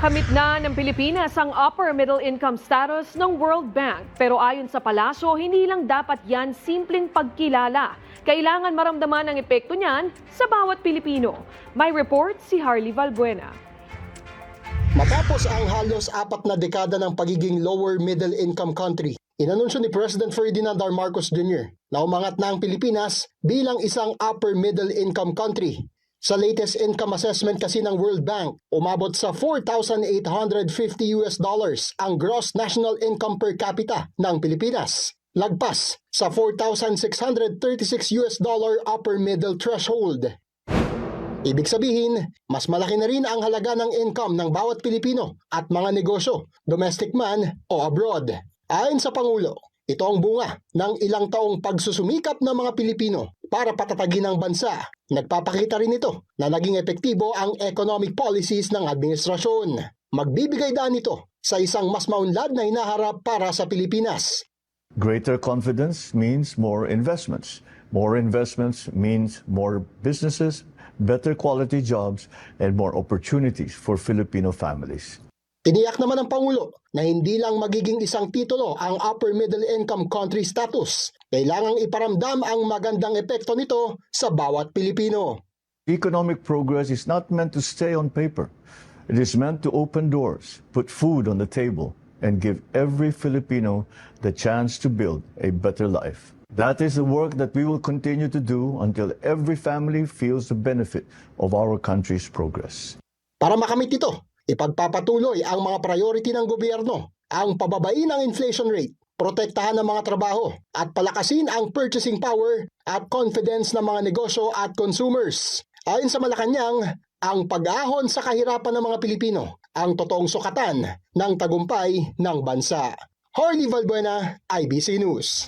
Kamit na ng Pilipinas ang upper middle income status ng World Bank. Pero ayon sa palasyo, hindi lang dapat yan simpleng pagkilala. Kailangan maramdaman ang epekto niyan sa bawat Pilipino. May report si Harley Valbuena. Matapos ang halos 4 na dekada ng pagiging lower middle income country, inanunsyo ni President Ferdinand R. Marcos Jr. na umangat na ang Pilipinas bilang isang upper middle income country. Sa latest income assessment kasi ng World Bank, umabot sa $4,850 ang gross national income per capita ng Pilipinas. Lagpas sa $4,636 upper middle threshold. Ibig sabihin, mas malaki na rin ang halaga ng income ng bawat Pilipino at mga negosyo, domestic man o abroad. Ayon sa Pangulo, ito ang bunga ng ilang taong pagsusumikap ng mga Pilipino para patatagin ang bansa. Nagpapakita rin ito na naging epektibo ang economic policies ng administrasyon. Magbibigay daan ito sa isang mas maunlad na hinaharap para sa Pilipinas. Greater confidence means more investments. More investments means more businesses, better quality jobs, and more opportunities for Filipino families. Tiniyak naman ng Pangulo na hindi lang magiging isang titulo ang upper middle income country status. Kailangang iparamdam ang magandang epekto nito sa bawat Pilipino. Economic progress is not meant to stay on paper. It is meant to open doors, put food on the table, and give every Filipino the chance to build a better life. That is the work that we will continue to do until every family feels the benefit of our country's progress. Para makamit ito, ipagpapatuloy ang mga priority ng gobyerno, ang pababain ng inflation rate, protektahan ang mga trabaho, at palakasin ang purchasing power at confidence ng mga negosyo at consumers. Ayon sa Malacanang, ang pag-ahon sa kahirapan ng mga Pilipino ang totoong sukatan ng tagumpay ng bansa. Harley Valbuena, IBC News.